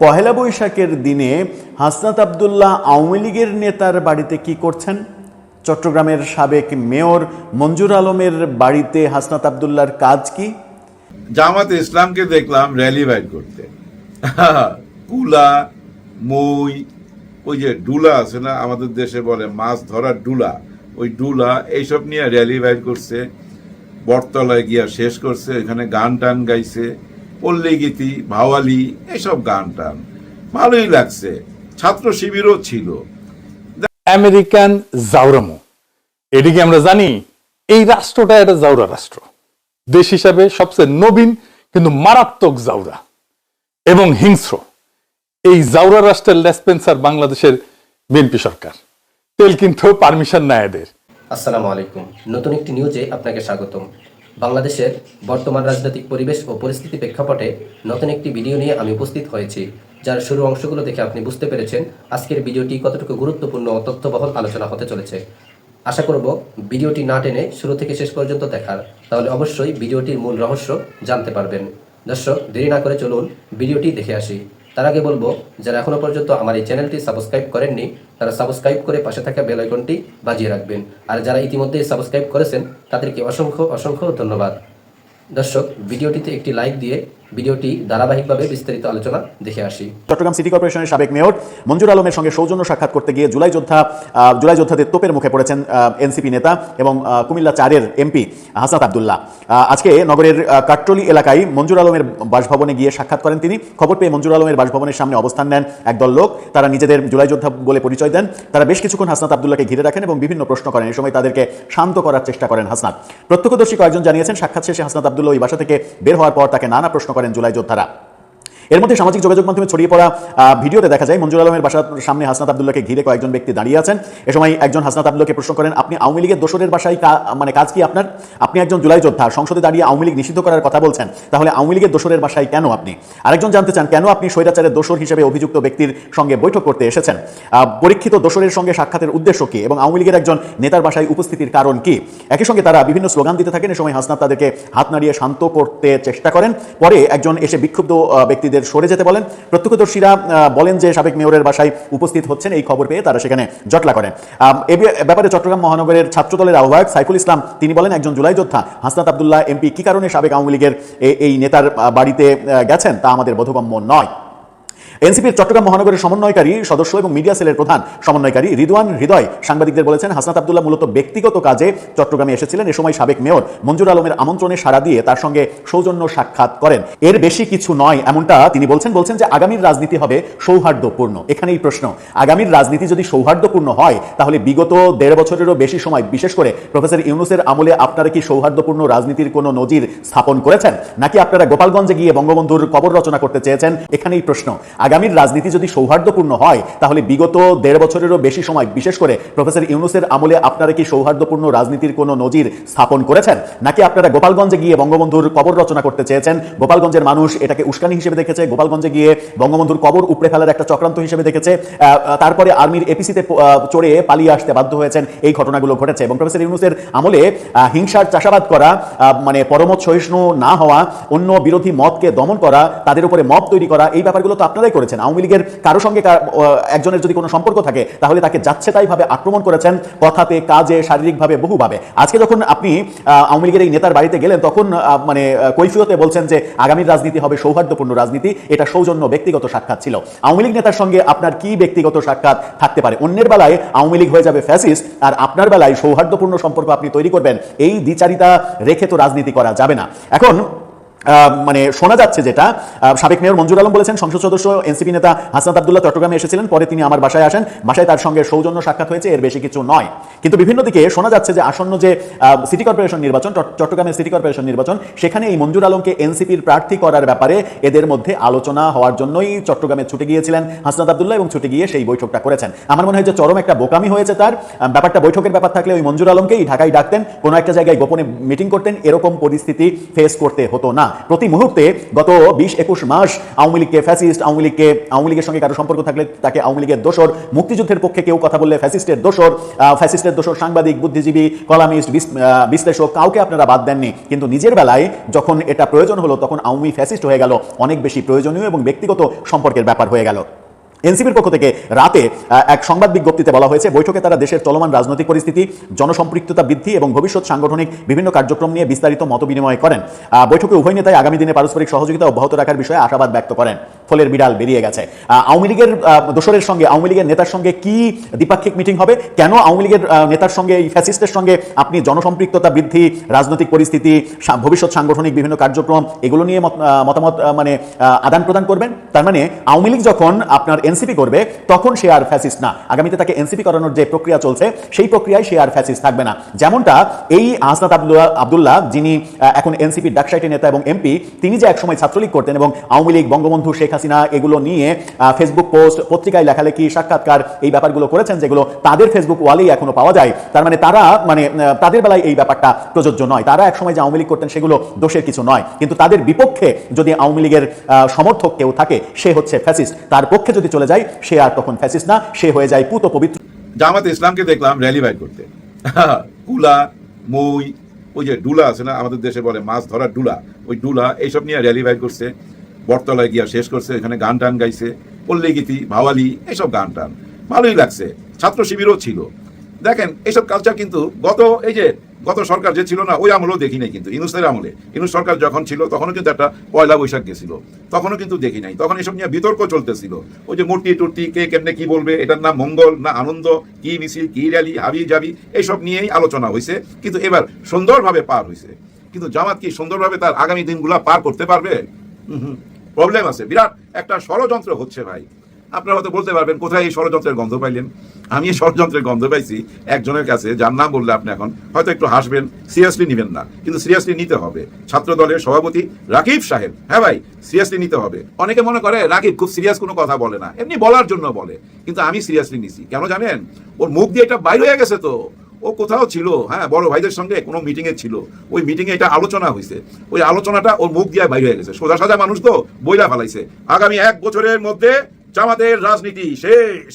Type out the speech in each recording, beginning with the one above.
পহেলা বৈশাখের দিনে হাসনাত আব্দুল্লাহ আওয়ামী লীগের নেতার বাড়িতে কি করছেন? চট্টগ্রামের সাবেক মেয়র মঞ্জুর আলমের বাড়িতে হাসনাত আব্দুল্লাহর কাজ কি? জামাতে ইসলামকে দেখলাম র্যালি বাইর করতে, কুলা মই, ওই যে ডুলা আছে না আমাদের দেশে বলে মাছ ধরার ডুলা, ওই ডুলা এইসব নিয়ে র্যালি বাইর করছে, বটতলায় গিয়া শেষ করছে, এখানে গান টান গাইছে, পল্লী গীতি, ভাওয়ালি, এসব গান টান ভালোই লাগছে। ছাত্র শিবিরও ছিল। আমেরিকান জাউরামো, এদিকে আমরা জানি এই রাষ্ট্রটা একটা জাউরা রাষ্ট্র, দেশ হিসাবে সবচেয়ে নবীন কিন্তু মারাত্মক জাউরা এবং হিংস্র। এই জাউরা রাষ্ট্রের লেসপেন্সার বাংলাদেশের বিএনপি সরকার, তেল কিন্তু পারমিশন নেয় এদের। আসসালামু আলাইকুম, নতুন একটি নিউজে আপনাকে স্বাগতম। বাংলাদেশের বর্তমান রাজনৈতিক পরিবেশ ও পরিস্থিতি প্রেক্ষাপটে নতুন একটি ভিডিও নিয়ে আমি উপস্থিত হয়েছি, যার শুরু অংশগুলো দেখে আপনি বুঝতে পেরেছেন আজকের ভিডিওটি কতটুকু গুরুত্বপূর্ণ ও তথ্যবহুল আলোচনা হতে চলেছে। আশা করব ভিডিওটি না টেনে শুরু থেকে শেষ পর্যন্ত দেখার, তাহলে অবশ্যই ভিডিওটির মূল রহস্য জানতে পারবেন। দর্শক, দেরি না করে চলুন ভিডিওটি দেখে আসি। তার আগে বলবো, যারা এখনো পর্যন্ত আমার এই চ্যানেলটি সাবস্ক্রাইব করেননি তারা সাবস্ক্রাইব করে পাশে থাকা বেল আইকনটি বাজিয়ে রাখবেন, আর যারা ইতিমধ্যে সাবস্ক্রাইব করেছেন তাদেরকে অসংখ্য অসংখ্য ধন্যবাদ। দর্শক, ভিডিওটিতে একটি লাইক দিয়ে ভিডিওটি ধারাবাহিকভাবে বিস্তারিত আলোচনা দেখে আসি। চট্টগ্রাম সিটি কর্পোরেশনের সাবেক মেয়র মঞ্জুর আলমের সঙ্গে সৌজন্য সাক্ষাৎ করতে গিয়ে জুলাই যোদ্ধাদের তোপের মুখে পড়েছেন এনসিপি নেতা এবং কুমিল্লা 4-এর এমপি হাসনাত আব্দুল্লাহ। আজকে নগরের কাট্টলি এলাকায় মঞ্জুর আলমের বাসভবনে গিয়ে সাক্ষাৎ করেন তিনি। খবর পেয়ে মঞ্জুর আলমের বাসভবনের সামনে অবস্থান নেন একদল লোক। তারা নিজেদের জুলাই যোদ্ধা বলে পরিচয় দেন। তারা বেশ কিছুক্ষণ হাসনাত আব্দুল্লাহকে ঘিরে রাখেন এবং বিভিন্ন প্রশ্ন করেন। এই সময় তাদেরকে শান্ত করার চেষ্টা করেন হাসনাত। প্রত্যক্ষদর্শী কয়েকজন জানিয়েছেন, সাক্ষাৎ শেষে হাসনাত আব্দুল্লাহ ওই বাসা থেকে বের হওয়ার পর তাকে নানা প্রশ্ন করেন জুলাই যোদ্ধারা। এর মধ্যে সামাজিক যোগাযোগ মাধ্যমে ছড়িয়ে পড়া ভিডিওতে দেখা যায় মঞ্জুর আলমের বাসার সামনে হাসনাত আব্দুল্লাহকে ঘিরে কয়েকজন ব্যক্তি দাঁড়িয়ে আছেন। এ সময় একজন হাসনাত আব্দুল্লাহকে প্রশ্ন করেন, আপনি আওয়ামী লীগের দোসরের বাসায় কাজ কি আপনার? আপনি একজন জুলাই যোদ্ধা, সংসদে দাঁড়িয়ে আওয়ামী লীগ নিষিদ্ধ করার কথা বলছেন, তাহলে আওয়ামী লীগের দোসরের বাসায় কেন আপনি? আরেকজন জানতে চান, কেন আপনি স্বৈরাচারের দোসর হিসেবে অভিযুক্ত ব্যক্তির সঙ্গে বৈঠক করতে এসেছেন? পরীক্ষিত দোসরের সঙ্গে সাক্ষাতের উদ্দেশ্য কি এবং আওয়ামী লীগের একজন নেতার বাসায় উপস্থিতির কারণ কি? একই সঙ্গে তারা বিভিন্ন স্লোগান দিতে থাকেন। এ সময় হাসনাত তাদেরকে হাত নাড়িয়ে শান্ত করতে চেষ্টা করেন। পরে একজন এসে বিক্ষুব্ধ ব্যক্তিদের সরে যেতে বলেন। প্রত্যক্ষদর্শীরা বলেন যে সাবেক মেয়রের বাসায় উপস্থিত হচ্ছেন, এই খবর পেয়ে তারা সেখানে জটলা করেন। এ ব্যাপারে চট্টগ্রাম মহানগরের ছাত্রদলের আহ্বায়ক সাইফুল ইসলাম তিনি বলেন, একজন জুলাই যোদ্ধা হাসনাত আব্দুল্লাহ এমপি কি কারণে সাবেক আওয়ামী লীগের এই নেতার বাড়িতে গেছেন তা আমাদের বোধগম্য নয়। এনসিপির চট্টগ্রাম মহানগরের সমন্বয়কারী সদস্য এবং মিডিয়া সেলের প্রধান সমন্বয়কারী রিদওয়ান হৃদয় সাংবাদিকদের বলেছেন, হাসনাত আব্দুল্লাহ মূলত ব্যক্তিগত কাজে চট্টগ্রামে এসেছিলেন। এ সময় সাবেক মেয়র মঞ্জুর আলমের আমন্ত্রণে সাড়া দিয়ে তার সঙ্গে সৌজন্য সাক্ষাৎ করেন। এর বেশি কিছু নয় এমনটা তিনি বলছেন যে আগামীর রাজনীতি হবে সৌহার্দ্যপূর্ণ। এখানেই প্রশ্ন, আগামীর রাজনীতি যদি সৌহার্দ্যপূর্ণ হয় তাহলে বিগত 1.5 বছরেরও বেশি সময়, বিশেষ করে প্রফেসর ইউনূসের আমলে আপনারা কি সৌহার্দ্যপূর্ণ রাজনীতির কোনো নজির স্থাপন করেছেন, নাকি আপনারা গোপালগঞ্জে গিয়ে বঙ্গবন্ধুর কবর রচনা করতে চেয়েছেন? এখানেই প্রশ্ন। আগামীর রাজনীতি যদি সৌহার্দ্যপূর্ণ হয় তাহলে বিগত 1.5 বছরেরও বেশি সময়, বিশেষ করে প্রফেসর ইউনূসের আমলে আপনারা কি সৌহার্দ্যপূর্ণ রাজনীতির কোনো নজির স্থাপন করেছেন, নাকি আপনারা গোপালগঞ্জে গিয়ে বঙ্গবন্ধুর কবর রচনা করতে চেয়েছেন? গোপালগঞ্জের মানুষ এটাকে উস্কানি হিসেবে দেখেছে, গোপালগঞ্জে গিয়ে বঙ্গবন্ধুর কবর উপড়ে ফেলার একটা চক্রান্ত হিসেবে দেখেছে। তারপরে আর্মির এপিসিতে চড়ে পালিয়ে আসতে বাধ্য হয়েছেন। এই ঘটনাগুলো ঘটেছে এবং প্রফেসর ইউনূসের আমলে হিংসার চাষাবাদ করা, মানে পরমত সহিষ্ণু না হওয়া, অন্য বিরোধী মতকে দমন করা, তাদের উপরে মত তৈরি করা, এই ব্যাপারগুলো তো আপনারাই করেছেন। আওয়ামী লীগের কারো সঙ্গে একজনের যদি কোনো সম্পর্ক থাকে তাহলে তাকে যাচ্ছে তাই ভাবে আক্রমণ করেছেন, কথাতে, কাজে, শারীরিকভাবে, বহুভাবে। আজকে যখন আপনি আওয়ামী লীগের এই নেতার বাড়িতে গেলেন তখন মানে কৈফিয়তে বলছেন যে আগামীর রাজনীতি হবে সৌহার্দ্যপূর্ণ রাজনীতি। এটা সৌজন্য ব্যক্তিগত সাক্ষাৎ ছিল। আওয়ামী লীগ নেতার সঙ্গে আপনার কি ব্যক্তিগত সাক্ষাৎ থাকতে পারে? অন্যের বেলায় আওয়ামী লীগ হয়ে যাবে ফ্যাসিস্ট, আর আপনার বেলায় সৌহার্দ্যপূর্ণ সম্পর্ক আপনি তৈরি করবেন, এই দ্বিচারিতা রেখে তো রাজনীতি করা যাবে না। এখন মানে শোনা যাচ্ছে যেটা, সাবেক মেয়র মঞ্জুর আলম বলেছেন, সংসদ সদস্য এনসিপি নেতা হাসনাত আব্দুল্লাহ চট্টগ্রামে এসেছিলেন, পরে তিনি আমার বাসায় আসেন, বাসায় তার সঙ্গে সৌজন্য সাক্ষাৎ হয়েছে, এর বেশি কিছু নয়। কিন্তু বিভিন্ন দিকে শোনা যাচ্ছে যে আসন্ন যে সিটি কর্পোরেশন নির্বাচন, চট্টগ্রামের সিটি কর্পোরেশন নির্বাচন, সেখানে এই মঞ্জুর আলমকে এনসিপির প্রার্থী করার ব্যাপারে এদের মধ্যে আলোচনা হওয়ার জন্যই চট্টগ্রামে ছুটে গিয়েছিলেন হাসনাত আব্দুল্লাহ এবং ছুটে গিয়ে সেই বৈঠকটা করেছেন। আমার মনে হয় যে চরম একটা বোকামি হয়েছে তার। ব্যাপারটা বৈঠকের ব্যাপার থাকলে ওই মঞ্জুর আলমকেই ঢাকায় ডাকতেন, কোনো একটা জায়গায় গোপনে মিটিং করতেন, এরকম পরিস্থিতি ফেস করতে হতো না। প্রতি মুহূর্তে গত 20-21 মাস আওয়ামী লীগকে ফ্যাসিস্ট, আওয়ামী লীগের সঙ্গে কারো সম্পর্ক থাকলে তাকে আওয়ামী লীগের দোসর, মুক্তিযুদ্ধের পক্ষে কেউ কথা বললে ফ্যাসিস্টের দোসর, সাংবাদিক, বুদ্ধিজীবী, কলামিস্ট, বিশ্লেষক কাউকে আপনারা বাদ দেননি। কিন্তু নিজের বেলায় যখন এটা প্রয়োজন হলো তখন আওয়ামী ফ্যাসিস্ট হয়ে গেল, অনেক বেশি প্রয়োজনীয় এবং ব্যক্তিগত সম্পর্কের ব্যাপার হয়ে গেল। এনসিপির পক্ষ থেকে রাতে এক সংবাদ বিজ্ঞপ্তিতে বলা হয়েছে, বৈঠকে তারা দেশের চলমান রাজনৈতিক পরিস্থিতি, জনসম্পৃক্ততা বৃদ্ধি এবং ভবিষ্যৎ সাংগঠনিক বিভিন্ন কার্যক্রম নিয়ে বিস্তারিত মতবিনিময় করেন। বৈঠকে উভয় নেতাই আগামী দিনে পারস্পরিক সহযোগিতা অব্যাহত রাখার বিষয়ে আশাবাদ ব্যক্ত করেন। ফলের বিড়াল বেরিয়ে গেছে। আওয়ামী লীগের দোসরের সঙ্গে, আওয়ামী লীগের নেতার সঙ্গে কি দ্বিপাক্ষিক মিটিং হবে? কেন আওয়ামী লীগের নেতার সঙ্গে, এই ফ্যাসিস্টের সঙ্গে আপনি জনসম্পৃক্ততা বৃদ্ধি, রাজনৈতিক পরিস্থিতি, ভবিষ্যৎ সাংগঠনিক বিভিন্ন কার্যক্রম এগুলো নিয়ে মতামত মানে আদান প্রদান করবেন? তার মানে আওয়ামী লীগ যখন আপনার এনসিপি করবে তখন সে আর ফ্যাসিস্ট না, আগামীতে তাকে এনসিপি করানোর যে প্রক্রিয়া চলছে সেই প্রক্রিয়ায় সে আর ফ্যাসিস্ট থাকবে না। যেমনটা এই হাসনাত আব্দুল্লাহ, যিনি এখন এনসিপির ডাকসাইটি নেতা এবং এমপি, তিনি যে একসময় ছাত্রলীগ করতেন এবং আওয়ামী লীগ, বঙ্গবন্ধু শেখ হাসিনা এগুলো নিয়ে ফেসবুক পোস্ট, পত্রিকায় লেখালেখি, সাক্ষাৎকার এই ব্যাপারগুলো করেছেন যেগুলো তাদের ফেসবুক ওয়ালেই এখনো পাওয়া যায়। তার মানে তারা তাদের বেলায় এই ব্যাপারটা প্রযোজ্য নয়। তারা একসময় যে আওয়ামী লীগ করতেন সেগুলো দোষের কিছু নয়, কিন্তু তাদের বিপক্ষে যদি আওয়ামী লীগের সমর্থক কেউ থাকে সে হচ্ছে ফ্যাসিস্ট। তার পক্ষে যদি চলে যায় সে আর তখন ফ্যাসিস্ট না, সে হয়ে যায় পুত পবিত্র। জামাতে ইসলামকে দেখলাম র্যালি বাইর করতে, কুলা, মই, ওই যে ডুলা আছে না, আমাদের দেশে বলে মাছ ধরার ডুলা, ওই ডুলা এইসব নিয়ে র্যালি বাইর করছে। বটতলায় গিয়া শেষ করছে, এখানে গান টান গাইছে, পল্লী গীতি, ভাওয়ালি, এইসব গান টান ভালোই লাগছে। ছাত্র শিবিরও ছিল। দেখেন এইসব কালচার কিন্তু গত সরকার যে ছিল না ওই আমলেও দেখি নাই। কিন্তু ইউনূসের আমলে, ইউনূস সরকার যখন ছিল তখনও কিন্তু একটা পয়লা বৈশাখ গেছিল, তখনও কিন্তু দেখি নাই। তখন এসব নিয়ে বিতর্ক চলতেছিল, ওই যে মূর্তি টুর্তি কে কেমনে কি বলবে, এটার নাম মঙ্গল না আনন্দ, কি মিছিল, কি র্যালি, হাবি জাবি, এইসব নিয়েই আলোচনা হয়েছে। কিন্তু এবার সুন্দরভাবে পার হয়েছে। কিন্তু জামাত কি সুন্দরভাবে তার আগামী দিনগুলা পার করতে পারবে? প্রবলেম আছে, বিরাট একটা ষড়যন্ত্র হচ্ছে ভাই। আপনারা হয়তো বলতে পারবেন কোথায় এই ষড়যন্ত্রের গন্ধ পাইলেন? আমি এই ষড়যন্ত্রের গন্ধ পাইছি একজনের কাছে, যার নাম বললে আপনি এখন হয়তো একটু হাসবেন, সিরিয়াসলি নিবেন না, কিন্তু সিরিয়াসলি নিতে হবে। ছাত্র দলের সভাপতি রাকিব সাহেব, হ্যাঁ ভাই, সিরিয়াসলি নিতে হবে। অনেকে মনে করে রাকিব খুব সিরিয়াস কোনো কথা বলে না, এমনি বলার জন্য বলে, কিন্তু আমি সিরিয়াসলি নিছি। কেন জানেন? ওর মুখ দিয়ে এটা বাইর হয়ে গেছে। তো ও কোথাও ছিল, হ্যাঁ, বড় ভাইদের সঙ্গে কোনো মিটিংয়ে ছিল, ওই মিটিংয়ে এটা আলোচনা হয়েছে, ওই আলোচনাটা ওর মুখ দিয়ে বাইর হয়ে গেছে। সোজা সাজা মানুষ তো বইলা ফেলাইছে, আগামী 1 বছরের মধ্যে জামাতের রাজনীতি শেষ,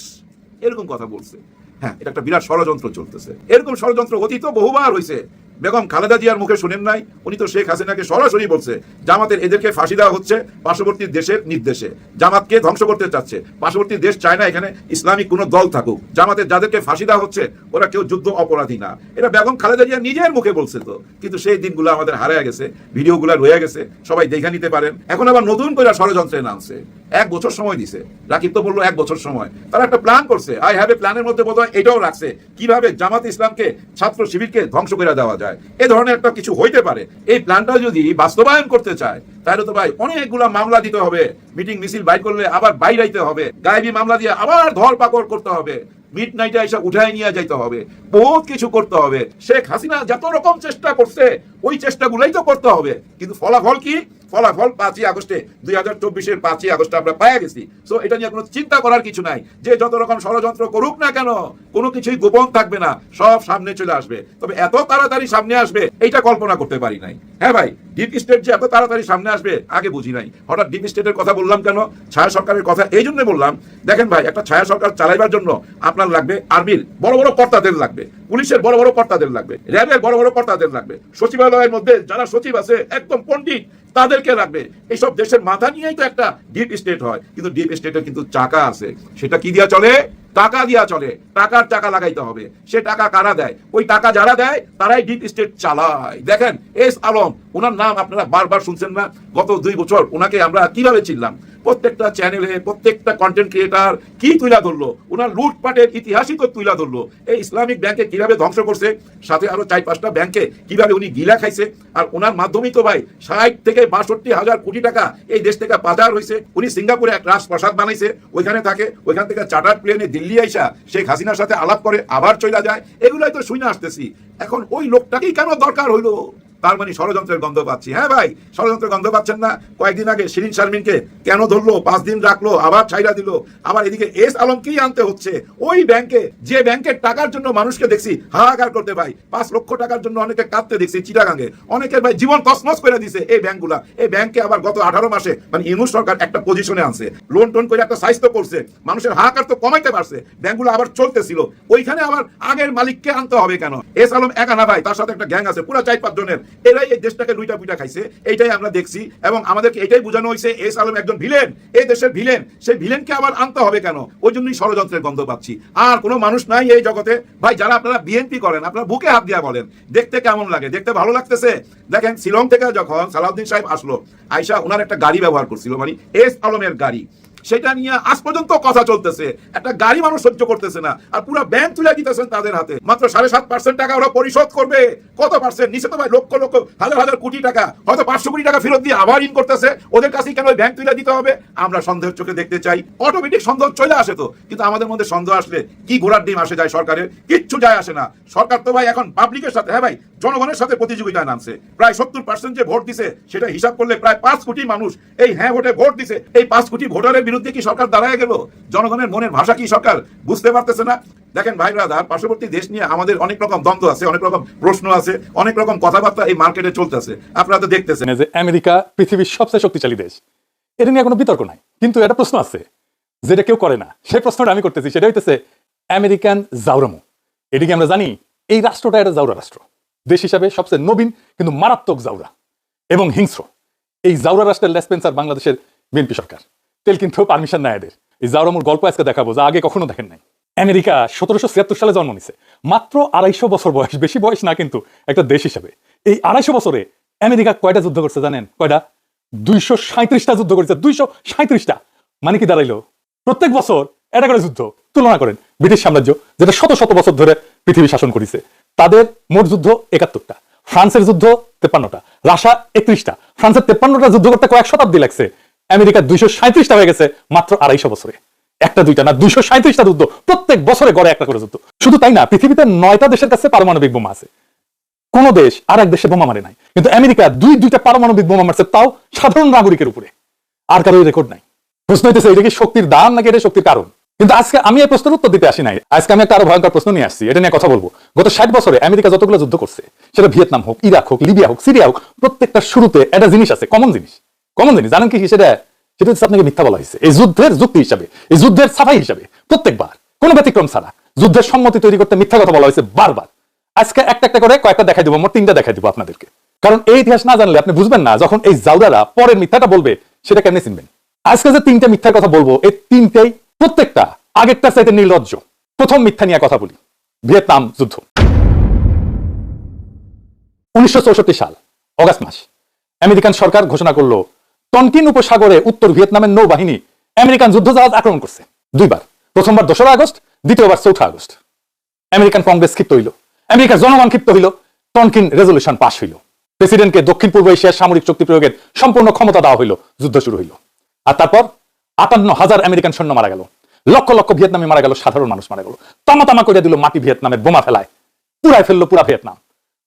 এরকম কথা বলছে। হ্যাঁ, এটা একটা বিরাট ষড়যন্ত্র চলতেছে। এরকম ষড়যন্ত্র অতীত বহুবার হয়েছে। বেগম খালেদা জিয়ার মুখে শুনেন নাই? উনি তো শেখ হাসিনাকে সরাসরি বলছে জামাতের এদেরকে ফাঁসি দেওয়া হচ্ছে পার্শ্ববর্তী দেশের নির্দেশে, জামাতকে ধ্বংস করতে চাচ্ছে। পার্শ্ববর্তী দেশ চায় না এখানে ইসলামিক কোনো দল থাকুক। জামাতের যাদেরকে ফাঁসি দেওয়া হচ্ছে ওরা কেউ যুদ্ধ অপরাধী না, এটা বেগম খালেদা জিয়া নিজের মুখে বলছে। তো কিন্তু সেই দিনগুলো আমাদের হারিয়ে গেছে, ভিডিওগুলো রয়ে গেছে, সবাই দেখে নিতে পারেন। এখন আবার নতুন করে ষড়যন্ত্রে নামছে। 1 বছর সময় দিছে, রাকিব তো বললো 1 বছর সময়। তারা একটা প্ল্যান করছে, আই হ্যাভ এ প্ল্যানের মধ্যে বোধহয় এটাও রাখছে কিভাবে জামাত ইসলামকে, ছাত্র শিবিরকে ধ্বংস করে দেওয়া যায়। এই ধরনের একটা কিছু হইতে পারে। এই প্ল্যানটা যদি বাস্তবায়ন করতে চায় তাহলে তো ভাই অনেকগুলা মামলা দিতে হবে, মিটিং মিছিল বাইর করলে আবার বাইরাইতে হবে, গায়েবী মামলা দিয়ে আবার ধরপাকড় করতে হবে, মিড নাইটে এসে উঠায় নিয়ে যাইতে হবে, বহুত কিছু করতে হবে। শেখ হাসিনা যত রকম চেষ্টা করছে ওই চেষ্টাগুলোই তো করতে হবে। কিন্তু ফলাফল কি? ফলাফল 5ই আগস্টে, 2024-এর 5ই আগস্টে আমরা পাইয়া গেছি। সো এটা নিয়ে কোনো চিন্তা করার কিছু নাই। যে যত রকম ষড়যন্ত্র করুক না কেন, কোনো কিছুই গোপন থাকবে না, সব সামনে চলে আসবে। তবে এত তাড়াতাড়ি সামনে আসবে এইটা কল্পনা করতে পারি নাই। হ্যাঁ ভাই, ডিপ স্টেট যে এত তাড়াতাড়ি সামনে আসবে আগে বুঝি নাই। হঠাৎ ডিপ স্টেটের কথা বললাম কেন? ছায়া সরকারের কথা এই জন্য বললাম, দেখেন ভাই, একটা ছায়া সরকার চালাইবার জন্য আপনার লাগবে আর্মির বড় বড় কর্তাদের লাগবে, পুলিশের বড় বড় কর্তাদের লাগবে, র্যাবের বড় বড় কর্তাদের লাগবে, সচিবালয়ের মধ্যে যারা সচিব আছে একদম পণ্ডিত তাদেরকে লাগবে। এইসব দেশের মাথা নিয়েই তো একটা ডিপ স্টেট হয়। কিন্তু ডিপ স্টেটের কিন্তু চাকা আছে, সেটা কি দিয়া চলে? টাকা দিয়া চলে। টাকার টাকা লাগাইতে হবে। সে টাকা কারা দেয়? ওই টাকা যারা দেয় তারাই ডিপ স্টেট চালায়। দেখেন এস আলম, ওনার নাম আপনারা বারবার শুনছেন না? গত 2 বছর ওনাকে আমরা কিভাবে চিনলাম? প্রত্যেকটা চ্যানেলে প্রত্যেকটা কন্টেন্ট ক্রিয়েটার কি তুইলা ধরলো, ওনার লুটপাটের ইতিহাসই তো তুইলা ধরলো। এই ইসলামিক ব্যাংকে কিভাবে ধ্বংস করছে, সাথে আরো 4-5টা ব্যাংকে কিভাবে উনি গিলা খাইছে। আর ওনার মাধ্যমেই তো ভাই 60 থেকে 62,000 কোটি টাকা এই দেশ থেকে পাচার হয়েছে। উনি সিঙ্গাপুরে এক রাজপ্রাসাদ বানাইছে, ওইখানে থাকে, ওইখান থেকে চার্টার প্লেনে দিল্লি আইসা শেখ হাসিনার সাথে আলাপ করে আবার চলে যায়। এগুলাই তো শুনে আসতেছি। এখন ওই লোকটাকেই কেন দরকার হইলো? তার মানে ষড়যন্ত্রের গন্ধ পাচ্ছি। হ্যাঁ ভাই, ষড়যন্ত্রের গন্ধ পাচ্ছেন না? কয়েকদিন আগে শিরিন শারমিনকে কেন ধরলো, 5 দিন রাখলো, আবার ছাইরা দিল। আবার এদিকে এস আলমকেই আনতে হচ্ছে, ওই ব্যাংকে, যে ব্যাংকের টাকার জন্য মানুষকে দেখছি হাহাকার করতে ভাই, 5 লক্ষ টাকার জন্য অনেকে কাঁদতে দেখছি চিটাগাঙ্গে, অনেকের ভাই জীবন তছনছ করে দিছে এই ব্যাংকগুলা। এই ব্যাংকে আবার গত 18 মাসে মানে ইউনূস সরকার একটা পজিশনে আনছে, লোন টোন করে একটা সাইজ তো করছে, মানুষের হাহাকার তো কমাইতে পারছে, ব্যাংকগুলো আবার চলতেছিল, ওইখানে আবার আগের মালিককে আনতে হবে কেন? এস আলম একা না ভাই, তার সাথে একটা গ্যাং আছে, পুরো 4-5 জনের, এরাই এই দেশটাকে লুইটা পুইটা খাইছে। এইটাই আমরা দেখছি এবং আমাদেরকে এটাই বোঝানো হয়েছে এস আলম একজন ভিলেন, এই দেশের ভিলেন। সেই ভিলেনকে আবার আনতে হবে কেন? ওই জন্যই ষড়যন্ত্রের গন্ধ পাচ্ছি। আর কোনো মানুষ নাই এই জগতে ভাই, যারা আপনারা বিএনপি করেন, আপনারা বুকে হাত দিয়া বলেন দেখতে কেমন লাগে? দেখতে ভালো লাগতেছে? দেখেন শিলং থেকে যখন সালাউদ্দিন সাহেব আসলো, আয়সা ওনার একটা গাড়ি ব্যবহার করছিল, মানে এস আলমের গাড়ি, সেটা নিয়ে আজ পর্যন্ত কথা চলতেছে। একটা গাড়ি মানুষ সহ্য করতেছে না, আর পুরো ব্যাংক তুলে দিতেছেন তাদের হাতে। মাত্র 7.5% টাকা ওরা পরিশোধ করবে। কত পার্সেন্ট? নিচে তো ভাই লক্ষ লক্ষ হাজার হাজার কোটি টাকা, হয়তো 500 কোটি টাকা ফেরত দিয়ে আবার ইন করতেছে। ওদের কাছেই কেন ওই ব্যাংক তুলে দিতে হবে? আমরা সন্দেহের চোখে দেখতে চাই। অটোমেটিক সন্দেহ চলে আসে তো, কিন্তু আমাদের মধ্যে সন্দেহ আসলে কি ঘোড়ার ডিম আসে যায় সরকারের? কিচ্ছু যায় আসে না। সরকার তো ভাই এখন পাবলিকের সাথে, হ্যাঁ ভাই, জনগণের সাথে প্রতিযোগিতায় নামছে। প্রায় 70% যে ভোট দিছে সেটা হিসাব করলে প্রায় 5 কোটি মানুষ এই হ্যাঁ ভোটে ভোট দিছে। এই 5 কোটি ভোটারের বিরুদ্ধে কি সরকার দাঁড়ায় গেল? জনগণের মনের ভাষা কি সরকার বুঝতে পারতেছে না? দেখেন ভাই ব্রাদার, পার্শ্ববর্তী দেশ নিয়ে আমাদের অনেক রকম দ্বন্দ্ব আছে, অনেক রকম প্রশ্ন আছে, অনেক রকম কথাবার্তা এই মার্কেটে চলতেছে, আপনারা তো দেখতেছেন। যে আমেরিকা পৃথিবীর সবচেয়ে শক্তিশালী দেশ, এটা নিয়ে কোনো বিতর্ক নাই, কিন্তু একটা প্রশ্ন আছে যেটা কেউ করে না। সেই প্রশ্নটা আমি করতেছি, সেটা হইতেছে আমেরিকান জাউরামো। এদিকে আমরা জানি এই রাষ্ট্রটা একটা জাউরা রাষ্ট্র, দেশ হিসাবে সবচেয়ে নবীন কিন্তু মারাত্মক জাউরা এবং হিংস্র। এই জাউরা রাষ্ট্রের লেসপেন্সার বাংলাদেশের বিএনপি সরকার, তেল কিন্তু পারমিশন নাই এদের। এই জাউরামোর গল্প আজকে দেখাবো, যা আগে কখনো দেখেন নাই। আমেরিকা 1776 সালে জন্ম নিছে, মাত্র 250 বছর বয়স, বেশি বয়স না কিন্তু একটা দেশ হিসাবে। এই 250 বছরে আমেরিকা কয়টা যুদ্ধ করছে জানেন? কয়টা? 237টা যুদ্ধ করেছে। 237টা মানে কি দাঁড়াইলো? প্রত্যেক বছর এটা করে যুদ্ধ। তুলনা করেন ব্রিটিশ সাম্রাজ্য, যেটা শত শত বছর ধরে পৃথিবী শাসন করেছে, তাদের মোট যুদ্ধ 71টা, ফ্রান্সের যুদ্ধ 53টা, রাশিয়া 31টা। ফ্রান্সের 53টা যুদ্ধ করতে কয়েক শতাব্দী লাগছে, আমেরিকার 237টা হয়ে গেছে মাত্র 250 বছরে। একটা দুইটা না, 237টা যুদ্ধ, প্রত্যেক বছরে গড়ে একটা করে যুদ্ধ। শুধু তাই না, পৃথিবীতে 9টা দেশের কাছে পারমাণবিক বোমা আছে, কোন দেশ আর এক দেশে বোমা মারে নাই। কিন্তু আমেরিকা দুইটা পারমাণবিক বোমা মারছে, তাও সাধারণ নাগরিকের উপরে। আর কারো রেকর্ড নাই। প্রশ্ন হইতেছে এটা কি শক্তির দাম নাকি এটা শক্তির কারণ? কিন্তু আজকে আমি এই প্রশ্নের উত্তর দিতে আসি নাই। আজকে আমি একটা আরো ভয়ঙ্কর প্রশ্ন নিয়ে আসছি, এটা নিয়ে কথা বলবো। গত 60 বছরে আমেরিকা যতগুলো যুদ্ধ করছে, সেটা ভিয়েতনাম হোক, ইরাক হোক, লিবিয়া হোক, সিরিয়া হোক, প্রত্যেকটা শুরুতে একটা জিনিস আছে, কমন জিনিস। কমন জিনিস জানেন কি সেটা? সেটা হচ্ছে আপনাকে মিথ্যা বলা হয়েছে। এই যুদ্ধের যুক্তি হিসাবে, এই যুদ্ধের সাফাই হিসাবে প্রত্যেকবার কোনো ব্যতিক্রম ছাড়া যুদ্ধের সম্মতি তৈরি করতে মিথ্যা কথা বলা হয়েছে বারবার। আজকে একটা একটা করে কয়েকটা দেখাই দিব, মোট 3টা দেখাই দিব আপনাদেরকে। কারণ এই ইতিহাস না জানলে আপনি বুঝবেন না, যখন এই জাউদারা পরের মিথ্যাটা বলবে সেটা কেমনে চিনবেন। আজকে যে 3টা মিথ্যার কথা বলবো, এই 3টেই প্রত্যেকটা আগেরটা চাইতে নির্লজ্জ। প্রথম মিথ্যা নিয়ে কথা বলি, ভিয়েতনাম যুদ্ধ। 1964 সাল অগাস্ট মাস, আমেরিকান সরকার ঘোষণা করলো টনকিন উপসাগরে উত্তর ভিয়েতনামের নৌবাহিনী আমেরিকান যুদ্ধজাহাজ আক্রমণ করছে। দুইবার, প্রথমবার 2রা আগস্ট, দ্বিতীয়বার 4ঠা আগস্ট। আমেরিকান কংগ্রেস ক্ষিপ্ত হইল, আমেরিকার জনগণ ক্ষিপ্ত হইল, টনকিন রেজলিউশন পাস হইল। প্রেসিডেন্টকে দক্ষিণ পূর্ব এশিয়ার সামরিক শক্তি প্রয়োগের সম্পূর্ণ ক্ষমতা দেওয়া হইল, যুদ্ধ শুরু হইল। আর তারপর 58,000 আমেরিকান সৈন্য মারা গেল, লক্ষ লক্ষ ভিয়েতনামী মারা গেল, সাধারণ মানুষ মারা গেল। তামা তামা করে দিল মাটি ভিয়েতনামের বোমা ফেলায়, পুরাই ফেললো পুরা ভিয়েতনাম।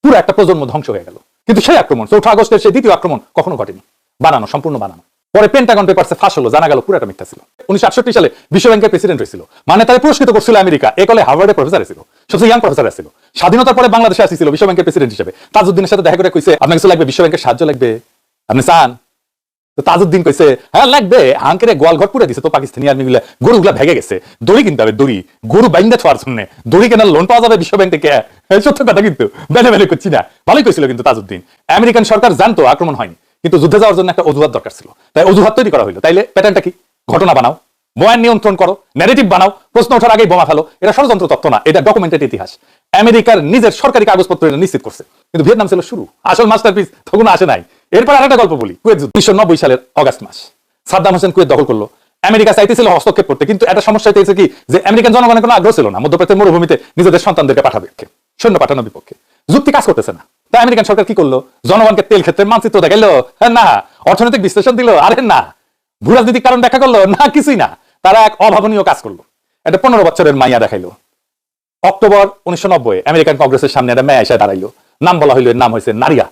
পুরো একটা প্রজন্ম ধ্বংস হয়ে গেল। কিন্তু সেই আক্রমণ, 4ঠা আগস্টের সেই দ্বিতীয় আক্রমণ কখনো ঘটেনি, বানানো, সম্পূর্ণ বানানো। পরে পেন্টাগন পেপারসে ফাঁস হলো, জানা গেল পুরোটা মিথ্যা ছিল। 1968 সালে বিশ্ব ব্যাংকের প্রেসিডেন্ট হয়েছিল, মানে তারা পুরস্কৃত করছিল আমেরিকা। এ কলে হার্ভার্ডের প্রফেসর ছিল, সবচেয়ে ইয়াং প্রফেসর ছিল। স্বাধীনতার পরে বাংলাদেশে আসছিল বিশ্ব ব্যাংকের প্রেসিডেন্ট হিসেবে। তাজউদ্দিনের সাথে দেখা করে কইছে, আপনার কিছু লাগবে, বিশ্ব ব্যাংকের সাহায্য লাগবে, আপনি চান? তো তাজউদ্দিন কইছে, হ্যাঁ লাগবে। হাঙ্কেরে গোয়াল ঘর পুরে দিছে তো পাকিস্তানি আর্মিগুলা, গরুগুলা ভেঙে গেছে, দড়ি কিনতে হবে, দড়ি, গরু বাইন্দা ছোয়ার জন্য দড়ি কেনার লোন পাওয়া যাবে বিশ্ব ব্যাংক থেকে। সত্য কথা, কিন্তু বেলে বেলে করছি না, ভালোই কইছিল কিন্তু তাজউদ্দিন। আমেরিকান সরকার জানতো আক্রমণ হয়নি, কিন্তু যুদ্ধে যাওয়ার জন্য একটা অজুহাত দরকার ছিল, তাই অজুহাত তৈরি করা হইলো। তাইলে প্যাটার্নটা কি? ঘটনা বানাও, বয়ান নিয়ন্ত্রণ করো, ন্যারেটিভ বানাও, প্রশ্ন ওঠার আগেই বোমা ফেলো। এটা ষড়যন্ত্র তত্ত্ব না, এটা ডকুমেন্টেড ইতিহাস। আমেরিকার নিজের সরকারি কাগজপত্র এটা নিশ্চিত করছে। কিন্তু ভিয়েতনাম ছিল শুরু, আসল মাস্টারপিস তখন আসে নাই। এরপর আরেকটা গল্প বলি, কুয়েত যুদ্ধ। 1990 সালের অগাস্ট মাস, সাদ্দাম হোসেন কুয়েত দখল করলো। আমেরিকা চাইতেছিল হস্তক্ষেপ করতে, কিন্তু একটা সমস্যা হয়েছে কি, যে আমেরিকান জনগণের কোনো আগ্রহ ছিল না মধ্যপ্রাচ্যের মরুভূমিতে নিজেদের সন্তানদেরকে পাঠাবে, সৈন্য পাঠানোর বিপক্ষে। যুক্তি কাজ করতেছে না, তাই আমেরিকান সরকার কি করলো? জনগণকে তেল ক্ষেত্রের মানচিত্র দেখাইলো, হ্যাঁ না। অর্থনৈতিক বিশ্লেষণ দিল, আরে না। ভূরাজনৈতিক কারণ ব্যাখ্যা করলো, না কিছুই না। তারা এক অভাবনীয় কাজ করলো, একটা 15 বছরের মাইয়া দেখাইলো। অক্টোবর 1990 আমেরিকান কংগ্রেসের সামনে একটা মেয়ে এসে দাঁড়াইলো, নাম বলা হইলো, এর নাম হয়েছে নারিয়া।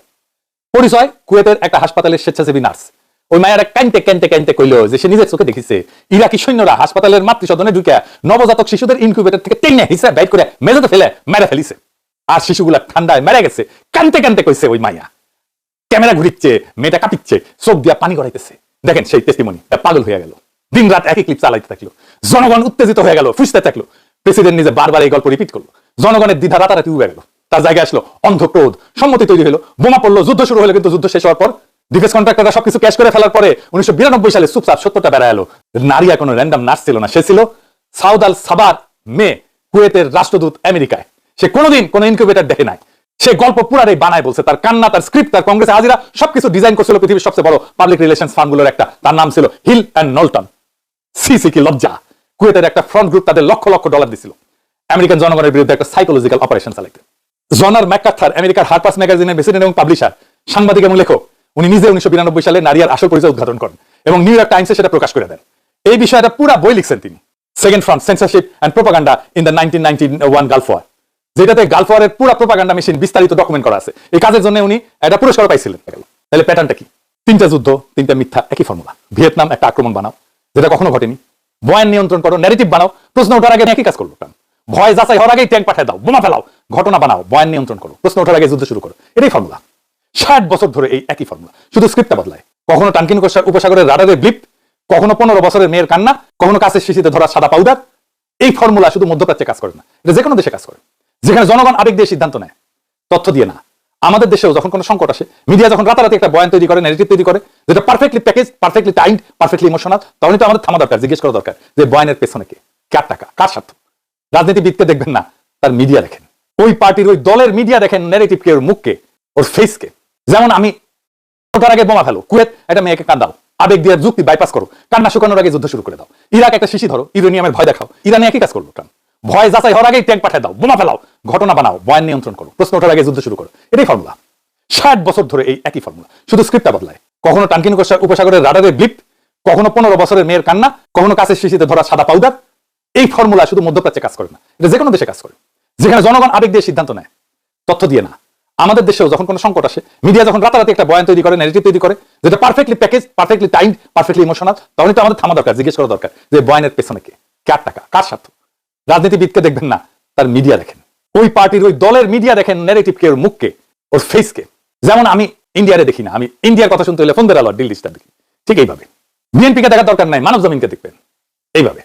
পরিচয় কুয়েতের একটা হাসপাতালের স্বেচ্ছাসেবী নার্স। ওই মায়েরা কানতে কানতে কানতে কইলো যে সে নিজের চোখে দেখিছে ইরাকি সৈন্যরা হাসপাতালের মাতৃসদনে ঢুকে নবজাতক শিশুদের ইনকিউবেটর থেকে টেনে হিসা বাইট করে মেঝেতে ফেলে মেরে ফেলিছে, আর শিশুগুলা ঠান্ডায় মেরে গেছে। কানতে কানতে কইছে ওই মাইয়া। ক্যামেরা ঘুরিচ্ছে, মেয়েটা কাঁপিচ্ছে, চোখ দিয়া পানি গড়াইতেছে। দেখেন সেই টেস্টিমনি, পাগল হয়ে গেল, দিন রাত একই ক্লিপ চালাইতে থাকলো, জনগণ উত্তেজিত হয়ে গেল, ফুসতে থাকলো। প্রেসিডেন্ট নিজে বারবার এই গল্প রিপিট করলো, জনগণের দ্বিধা রাতারাতি উবে গেল। তার জায়গায় আসলো অন্ধক্রোধ, সম্মতি তৈরি হলো, বোমা পড়লো, যুদ্ধ শুরু হলো। কিন্তু যুদ্ধ শেষ হওয়ার পর ডিফেন্স কন্ট্রাক্টররা সবকিছু ক্যাশ করে ফেলার পরে 1992 সালে চুপচাপ 70টা বেড়া এলো। নারী কোনো র্যান্ডম নার্স ছিল না, সে ছিল সাউদ আল সাবার মেয়ে, কুয়েতের রাষ্ট্রদূত আমেরিকায়। সে কোনোদিন কোনো ইনকিউবেটর দেখে নাই। সে গল্প পুরাটাই বানায় বলছে, তার কান্না, তার স্ক্রিপ্ট, তার কংগ্রেসে হাজিরা সবকিছু ডিজাইন করছিল পৃথিবীর সবচেয়ে বড় পাবলিক রিলেশনস ফার্মগুলোর একটা। তার নাম ছিল হিল অ্যান্ড নল্টন। সিসি কি লজ্জা! কুয়েতের একটা ফ্রন্ট গ্রুপ তাদের লক্ষ লক্ষ ডলার দিছিল আমেরিকান জনগণের বিরুদ্ধে একটা সাইকোলজিক্যাল অপারেশন চালাইতে। জনার ম্যাককার্থার, আমেরিকার হারপাস ম্যাগাজিনের প্রেসিডেন্ট এবং পাবলিশার, সাংবাদিক এবং লেখক, উনি নিজে 1992 সালে নারীর আসল পরিচয় উদ্ঘাটন করেন এবং নিউ ইয়র্ক টাইমসে সেটা প্রকাশ করে দেন। এই বিষয়টা পুরো বই লিখছেন তিনি, second front, censorship and propaganda in the 1991 Gulf war, যেটাতে গালফ ওয়ারের পুরো প্রোপাগান্ডা মেশিন বিস্তারিত ডকুমেন্ট করা আছে। এই কাজের জন্য উনি একটা পুরস্কার পাইছিলেন। তাহলে প্যাটার্নটা কি? 3টা যুদ্ধ, 3টা মিথ্যা, একই ফর্মুলা। ভিয়েতনাম একটা আক্রমণ বানাও যেটা কখনো ঘটেনি, বয়ান নিয়ন্ত্রণ করো, ন্যারেটিভ বানাও, প্রশ্ন ওঠার আগে একই কাজ করলো। ভয় যাচাই হওয়ার আগেই ট্যাঙ্ক পাঠিয়ে দাও, বোমা ফেলাও, ঘটনা বানাও, বয়ান নিয়ন্ত্রণ করো, প্রশ্ন ওঠার আগে যুদ্ধ শুরু করো। এটাই ফর্মুলা। 60 বছর ধরে এই একই ফর্মুলা, শুধু স্ক্রিপ্টটা বদলায়। কখনো টানকিন উপসাগরের রাডারের ব্লিপ, কখনো 15 বছরের মেয়ের কান্না, কখনো কাছের শিশিতে ধরা সাদা পাউডার। এই ফর্মুলা শুধু মধ্যপ্রাচ্যে কাজ করে না, এটা যে কোনো দেশে কাজ করে, যেখানে জনগণ আবেগ দিয়ে সিদ্ধান্ত নেয়, তথ্য দিয়ে না। আমাদের দেশেও যখন কোনো সংকট আসে, মিডিয়া যখন রাতারাতি একটা বয়ান তৈরি করে, ন্যারেটিভ তৈরি করে, যেটা perfectly package, perfectly timed, perfectly emotional, তখনই তো আমাদের থামা দরকার, জিজ্ঞেস করা দরকার যে বয়ানের পেছনে কে, কার টাকা, কার স্বার্থ। রাজনীতিবিদকে দেখবেন না, তার মিডিয়া দেখেন, ওই পার্টির ওই দলের মিডিয়া দেখেন, ন্যারেটিভকে, ওর মুখকে, ওর ফেসকে। যেমন আমি ওঠার আগে বোমা ফেলো, কুয়েত একটা মেয়েকে কান্দাও, আবেগ দিয়ে যুক্তি বাইপাস করো, কান্না শুকানোর আগে যুদ্ধ শুরু করে দাও। ইরাক একটা শিশি ধরো, ইউরেনিয়ামের ভয় দেখাও, ইরানে একই কাজ করলো। ভয় যাচাই হওয়ার আগেই ট্যাঙ্ক পাঠিয়ে দাও, বোমা ফেলাও, ঘটনা বানাও, বয়ান নিয়ন্ত্রণ করো, প্রশ্ন ওঠার আগে যুদ্ধ শুরু করো। এটাই ফর্মুলা। 60 বছর ধরে এই একই ফর্মুলা, শুধু স্ক্রিপ্টটা বদলায়। কখনো টানকিন উপসাগরের রাডারের ব্লিপ, কখনো 15 বছরের মেয়ের কান্না, কখনো কাছের শিশিতে ধরা সাদা পাউডার। এই ফর্মুলা শুধু মধ্যপ্রাচ্যে কাজ করে না, এটা যে কোনো দেশে কাজ করে, যেখানে জনগণ আবেগ দিয়ে সিদ্ধান্ত নেয়, তথ্য দিয়ে না। আমাদের দেশেও যখন কোনো সংকট আসে, মিডিয়া যখন রাতারাতি একটা বয়ান তৈরি করে, ন্যারেটিভ তৈরি করে, যেটা perfectly package, perfectly timed, perfectly emotional, তখনই তো আমাদের থামা দরকার, জিজ্ঞেস করা দরকার যে বয়ানের পেছনে কে, কার টাকা, কার স্বার্থ। রাজনীতিবিদকে দেখবেন না, তার মিডিয়া দেখেন, ওই পার্টির ওই দলের মিডিয়া দেখেন, ন্যারেটিভকে, ওর মুখকে, ওর ফেসকে। যেমন আমি ইন্ডিয়ারে দেখি না, আমি ইন্ডিয়ার কথা শুনতে হলে ফোন বেরালো দিল্লি স্টার দেখি। ঠিক এইভাবে বিএনপিকে দেখার দরকার নাই, মানব জমিনকে দেখবেন এইভাবে,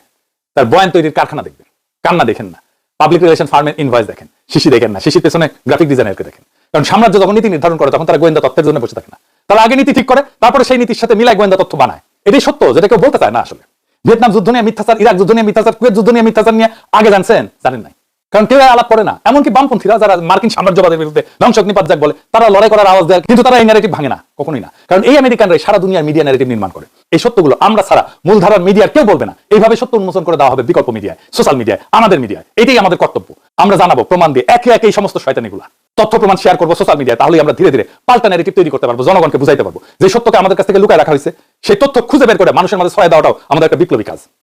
তার বয়ান তৈরির কারখানা দেখবেন, কান্না দেখেন না, পাবলিক রিলেশন ফার্মের ইনভয়েস দেখেন, শিশি দেখেন না, শিশির পেছনে গ্রাফিক ডিজাইনারকে দেখেন। কারণ সাম্রাজ্য যখন নীতি নির্ধারণ করে, তখন তারা গোয়েন্দা তথ্যের জন্য বসে থাকে না, তারা আগে নীতি ঠিক করে, তারপরে সেই নীতির সাথে মিলায় গোয়েন্দা তথ্য বানায়। এটাই সত্য, যেটা কেউ বলতে চায় না। আসলে ভিয়েতনাম যুদ্ধ নিয়ে মিথ্যাচার, ইরাক যুদ্ধ নিয়ে মিথ্যাচার, কুয়েত যুদ্ধ নিয়ে মিথ্যাচার নিয়ে আগে জানছেন? জানেন নাই, কারণ কেউ আলাপ করে না। এমনকি বামপন্থীরা যারা মার্কিন সাম্রাজ্যবাদের বিরুদ্ধে ধ্বংসগ্নিপাত যাক বলে, তারা লড়াই করার আওয়াজ দেয়, কিন্তু তারা এই ন্যারেটিভ ভাঙে না, কখনোই না। কারণ এই আমেরিকানরাই সারা দুনিয়ার মিডিয়া ন্যারেটিভ নির্মাণ করে। এই সত্যগুলো আমরা ছাড়া মূলধারার মিডিয়ার কেউ বলবে না। এইভাবে সত্য উন্মোচন করে দেওয়া হবে বিকল্প মিডিয়ায়, সোশ্যাল মিডিয়ায়, আমাদের মিডিয়ায়। এটাই আমাদের কর্তব্য। আমরা জানাবো প্রমাণ দিয়ে, একে একে এই সমস্ত শয়তানিগুলা তথ্য প্রমাণ শেয়ার করবো সোশ্যাল মিডিয়ায়। তাহলেই আমরা ধীরে ধীরে পাল্টা ন্যারেটিভ তৈরি করতে পারবো, জনগণকে বুঝাইতে পারবো যে সত্যকে আমাদের কাছ থেকে লুকায় রাখা হয়েছে, সেই তথ্য খুঁজে বের করে মানুষের মাঝে ছড়াই দেওয়াটাও আমাদের একটা বিপ্লবী কাজ।